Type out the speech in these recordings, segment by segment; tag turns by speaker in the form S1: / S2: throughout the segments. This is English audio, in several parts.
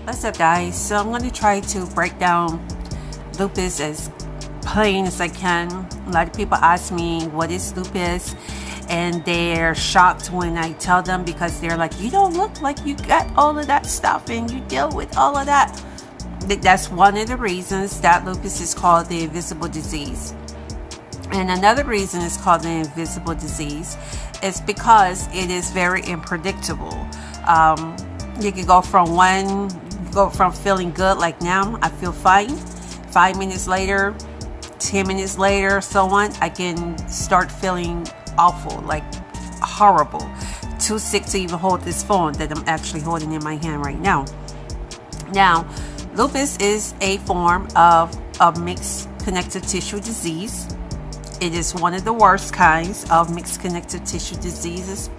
S1: What's up, guys? So I'm going to try to break down lupus as plain as I can. A lot of people ask me what is lupus, and they're shocked when I tell them, because they're like, you don't look like you got all of that stuff and you deal with all of that. That's one of the reasons that lupus is called the invisible disease. And another reason it's called the invisible disease is because it is very unpredictable. You can go from feeling good, like now I feel fine. 5 minutes later, 10 minutes later, so on, I can start feeling awful, like horrible, too sick to even hold this phone that I'm actually holding in my hand right now. Now, lupus is a form of mixed connective tissue disease. It is one of the worst kinds of mixed connective tissue diseases,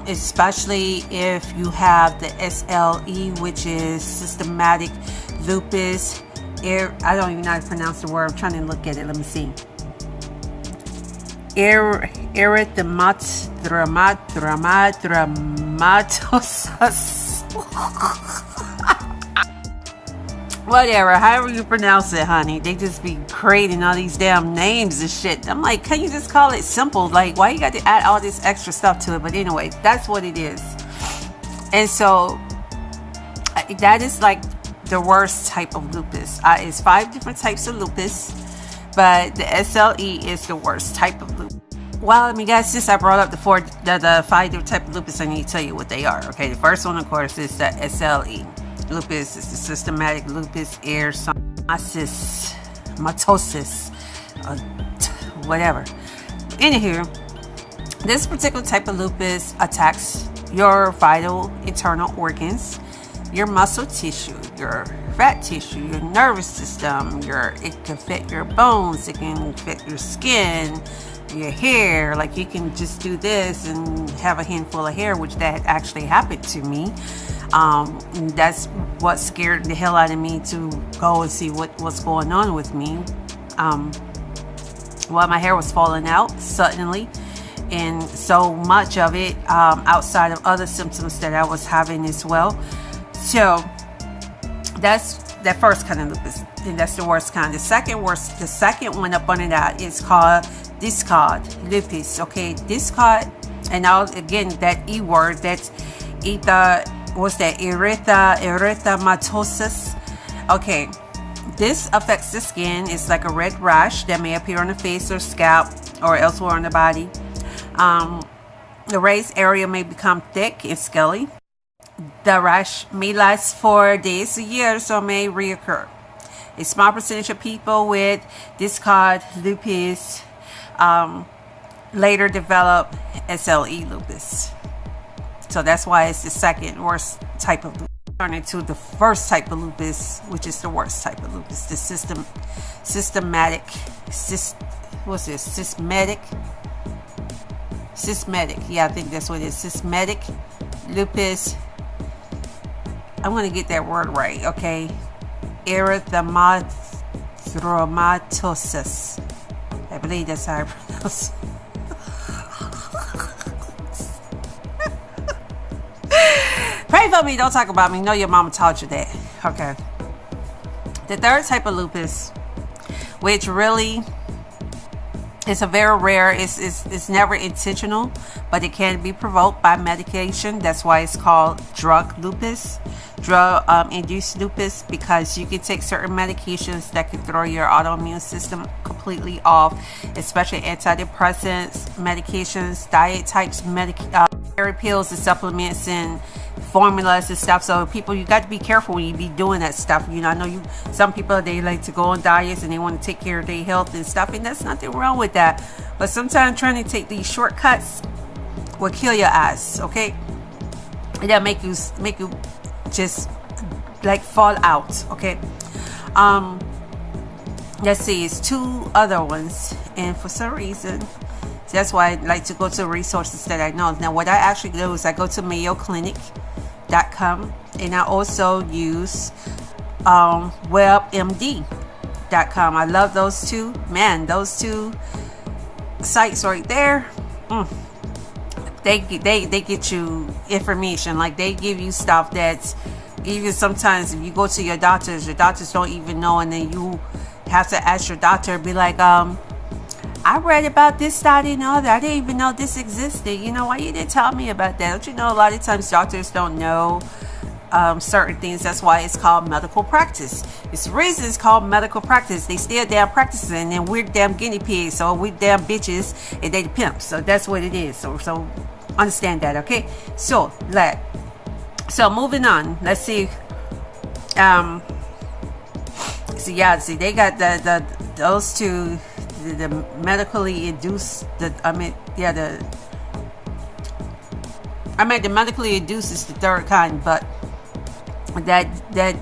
S1: especially if you have the SLE, which is systematic lupus. I don't even know how to pronounce the word. I'm trying to look at it. Let me see. Erythematosus. Whatever, however you pronounce it, honey. They just be creating all these damn names and shit. I'm like, can you just call it simple? Like, why you got to add all this extra stuff to it? But anyway, that's what it is. And so that is like the worst type of lupus. It's 5 different types of lupus, but the SLE is the worst type of lupus. Well, I mean, guys, since I brought up the 5 different types of lupus, I need to tell you what they are. Okay, the first one, of course, is the SLE. Lupus is the systematic lupus erythematosus, whatever. Anywho, this particular type of lupus attacks your vital internal organs, your muscle tissue, your fat tissue, your nervous system. It can affect your bones, it can affect your skin, your hair. Like, you can just do this and have a handful of hair, which that actually happened to me. That's what scared the hell out of me to go and see what's going on with me. Well, my hair was falling out suddenly, and so much of it outside of other symptoms that I was having as well. So that's that first kind of lupus, and that's the worst kind. The second one up under that is called discard lupus. Okay, discard, and now again that E word, that's erythematosus. Okay, this affects the skin. It's like a red rash that may appear on the face or scalp or elsewhere on the body. The raised area may become thick and scaly. The rash may last for days or years, or may reoccur. A small percentage of people with discard lupus later develop SLE lupus. So that's why it's the second worst type of lupus. Turn into the first type of lupus, which is the worst type of lupus, the systematic. Yeah, I think that's what it is. Systematic lupus. I'm going to get that word right, okay? Erythematosus. I believe that's how I pronounce it. Pray for me, don't talk about me. Know your mama taught you that. Okay. The third type of lupus, which really is a very rare, it's never intentional, but it can be provoked by medication. That's why it's called drug induced lupus, because you can take certain medications that can throw your autoimmune system completely off, especially antidepressants, medications, diet types, pills and supplements and formulas and stuff. So people, you got to be careful when you be doing that stuff. You know, I know some people, they like to go on diets and they want to take care of their health and stuff, and there's nothing wrong with that. But sometimes trying to take these shortcuts will kill your ass. Okay, and that make you just like fall out. Okay. Let's see, it's 2 other ones, and for some reason, that's why I like to go to resources that I know. Now, what I actually do is I go to mayoclinic.com, and I also use webmd.com. I love those two. Man, those 2 sites right there. They get you information. Like, they give you stuff that's Even sometimes if you go to your doctors don't even know, and then you have to ask your doctor, be like, I read about this, that, and other. I didn't even know this existed. You know, why you didn't tell me about that? Don't you know a lot of times doctors don't know certain things? That's why it's called medical practice. It's the reason it's called medical practice. They still damn practicing, and we're damn guinea pigs, so we damn bitches, and they the pimps. So that's what it is. So understand that, okay? So moving on. Let's see. See, they got those two. The medically induced, the medically induced is the third kind, but that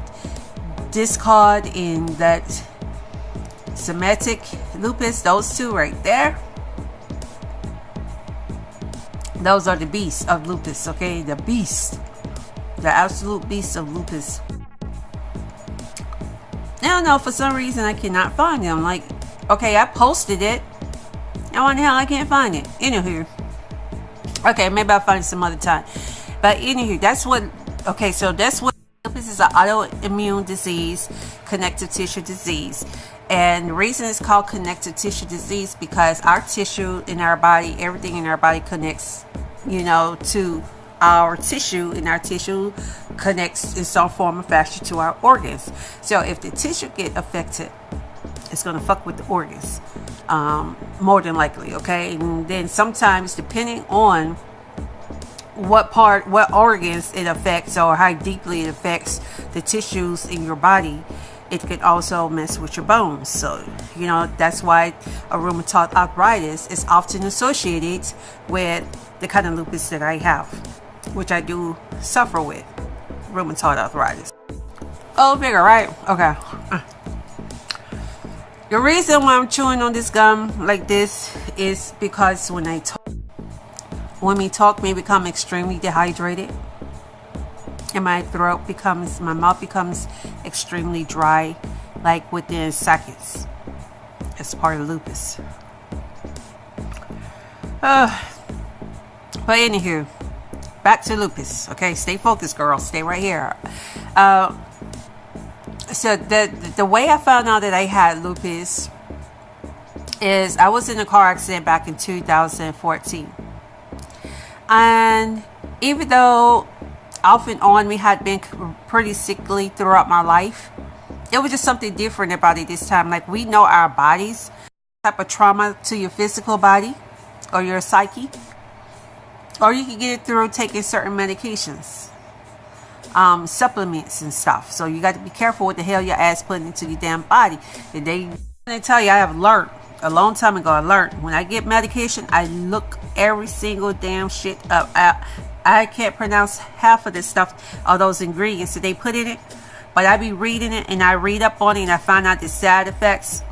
S1: discord in that somatic lupus, those two right there, those are the beasts of lupus, okay? The absolute beast of lupus. I don't know, for some reason I cannot find them. Like, okay, I posted it. And why the hell I can't find it? Anywho. Okay, maybe I'll find it some other time. But anywho, that's what lupus is, an autoimmune disease, connective tissue disease. And the reason it's called connective tissue disease, because our tissue in our body, everything in our body connects, to our tissue, and our tissue connects in some form or fashion to our organs. So if the tissue get affected, it's going to fuck with the organs, more than likely, okay? And then sometimes, depending on what organs it affects, or how deeply it affects the tissues in your body, it could also mess with your bones. So, that's why a rheumatoid arthritis is often associated with the kind of lupus that I have, which I do suffer with, rheumatoid arthritis. Oh, figure, right? Okay. The reason why I'm chewing on this gum like this is because when we talk, we become extremely dehydrated, and my mouth becomes extremely dry, like within seconds. It's part of lupus. But anywho, back to lupus. Okay, stay focused, girl. Stay right here. So the way I found out that I had lupus is I was in a car accident back in 2014. And even though off and on we had been pretty sickly throughout my life, it was just something different about it this time. Like, we know our bodies, type of trauma to your physical body or your psyche, or you can get it through taking certain medications, supplements and stuff. So you got to be careful what the hell your ass putting into your damn body. And they tell you, I have learned a long time ago, when I get medication, I look every single damn shit up. I can't pronounce half of this stuff, all those ingredients that they put in it, but I be reading it, and I read up on it, and I find out the side effects.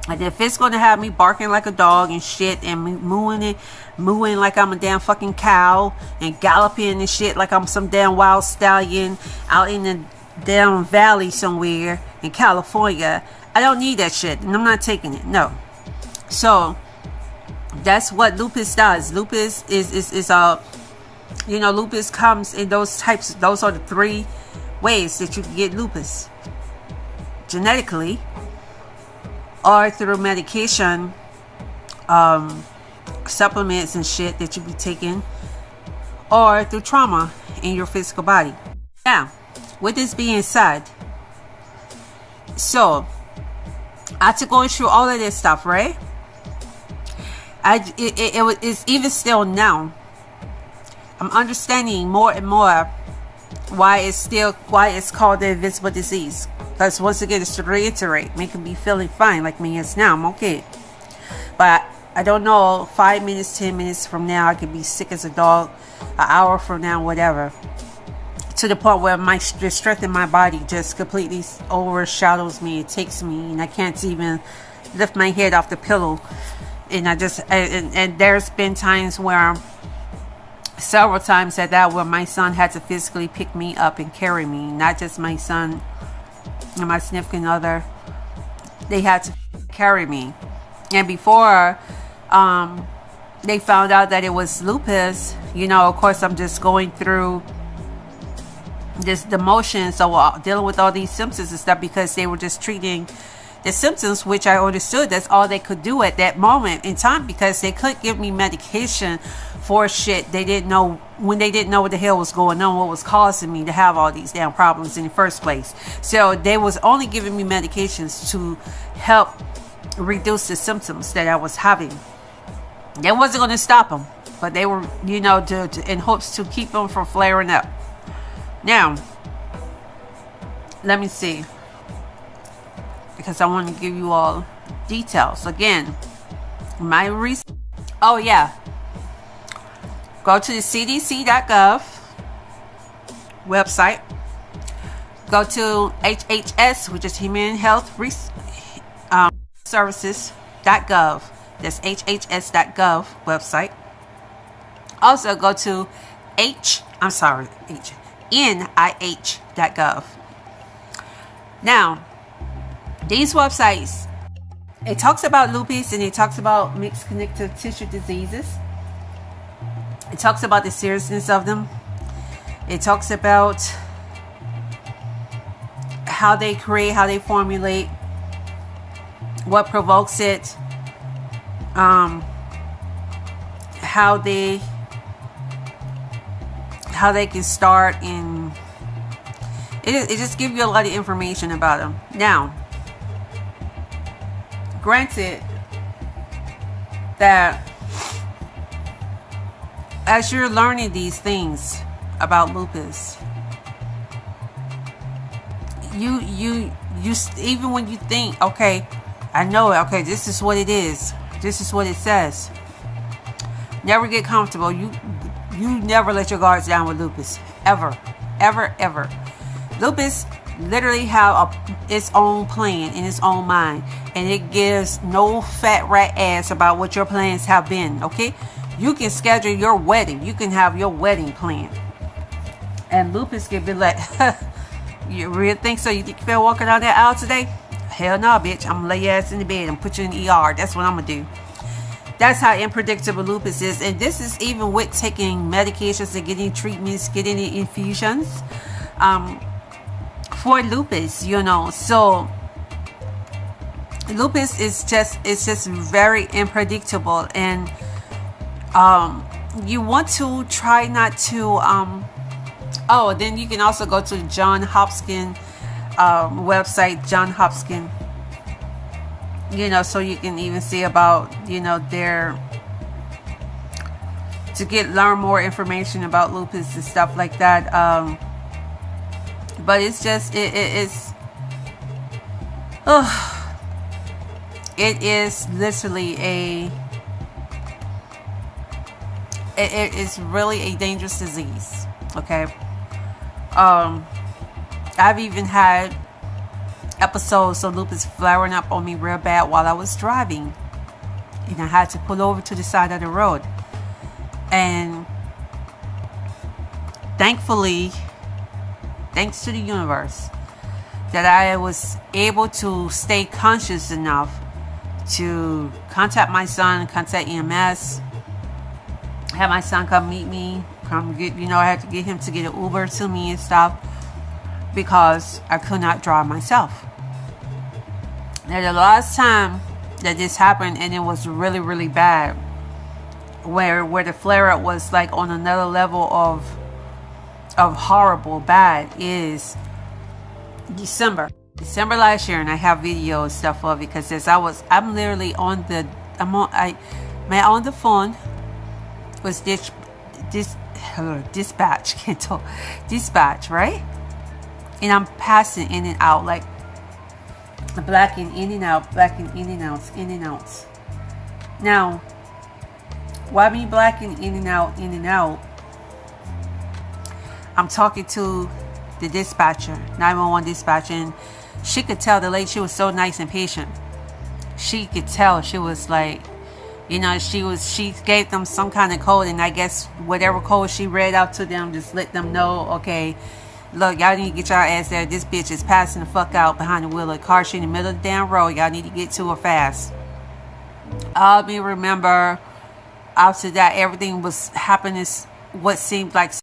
S1: And if it's going to have me barking like a dog and shit, and mooing like I'm a damn fucking cow, and galloping and shit like I'm some damn wild stallion out in the damn valley somewhere in California, I don't need that shit, and I'm not taking it. No. So that's what lupus does. Lupus is lupus comes in those types. Those are the three ways that you can get lupus: genetically, or through medication, supplements and shit that you be taking, or through trauma in your physical body. Now, with this being said, so after going through all of this stuff, right? It's even still now, I'm understanding more and more why it's called the invisible disease. Because once again, it's to reiterate, making me feeling fine like me is now. I'm okay. But I don't know, 5 minutes, 10 minutes from now, I could be sick as a dog. An hour from now, whatever. To the point where the strength in my body just completely overshadows me. It takes me, and I can't even lift my head off the pillow. And and there's been times where, several times at that, where my son had to physically pick me up and carry me. Not just my son and my significant other. They had to carry me. And before they found out that it was lupus, of course I'm just going through the motions of dealing with all these symptoms and stuff, because they were just treating the symptoms, which I understood that's all they could do at that moment in time, because they couldn't give me medication for shit they didn't know, when they didn't know what the hell was going on, what was causing me to have all these damn problems in the first place. So they was only giving me medications to help reduce the symptoms that I was having. They wasn't going to stop them, but they were, you know, in hopes to keep them from flaring up. Now, let me see, because I want to give you all details. Again, my research. Oh yeah, go to the CDC.gov website. Go to HHS, which is Human Health Services.gov. That's HHS.gov website. Also go to NIH.gov. Now, these websites, it talks about lupus and it talks about mixed connective tissue diseases. It talks about the seriousness of them. It talks about how they create, how they formulate, what provokes it, how they can start, and it just gives you a lot of information about them. Now, granted that as you're learning these things about lupus, you even when you think, okay, I know it, okay, this is what it is, this is what it says, never get comfortable. You never let your guards down with lupus, ever. Lupus literally have its own plan in its own mind, and it gives no fat rat ass about what your plans have been. Okay, you can schedule your wedding, you can have your wedding plan, and lupus can be like, you really think so? You think you feel walking down that aisle today? Hell no, bitch, I'm gonna lay your ass in the bed and put you in the ER. That's what I'm gonna do. That's how unpredictable lupus is. And this is even with taking medications and getting treatments, getting the infusions for lupus, you know. So lupus is just very unpredictable, and you want to try not to then you can also go to John Hopkins website, John Hopkins, you know, so you can even see about, you know, learn more information about lupus and stuff like that. But it's just it is literally it is really a dangerous disease. Okay, I've even had episodes of lupus flaring up on me real bad while I was driving, and I had to pull over to the side of the road. And thankfully, thanks to the universe, that I was able to stay conscious enough to contact my son, contact EMS, have my son come meet me, come get, you know, I had to get him to get an Uber to me and stuff, because I could not drive myself. Now, the last time that this happened, and it was really, really bad, where the flare-up was like on another level of horrible bad, is December last year. And I have video and stuff of it, because I'm literally on the phone was dispatch, can't talk, dispatch, right? And I'm passing in and out, like blacking in and out, in and out. Now, while me blacking in and out, I'm talking to the dispatcher, 911 dispatcher, and she could tell the lady, she was so nice and patient. She could tell, she was like, you know, she gave them some kind of code, and I guess whatever code she read out to them just let them know, okay, look, y'all need to get y'all ass there. This bitch is passing the fuck out behind the wheel of the car. She in the middle of the damn road. Y'all need to get to her fast. All me remember after that, everything was happening what seemed like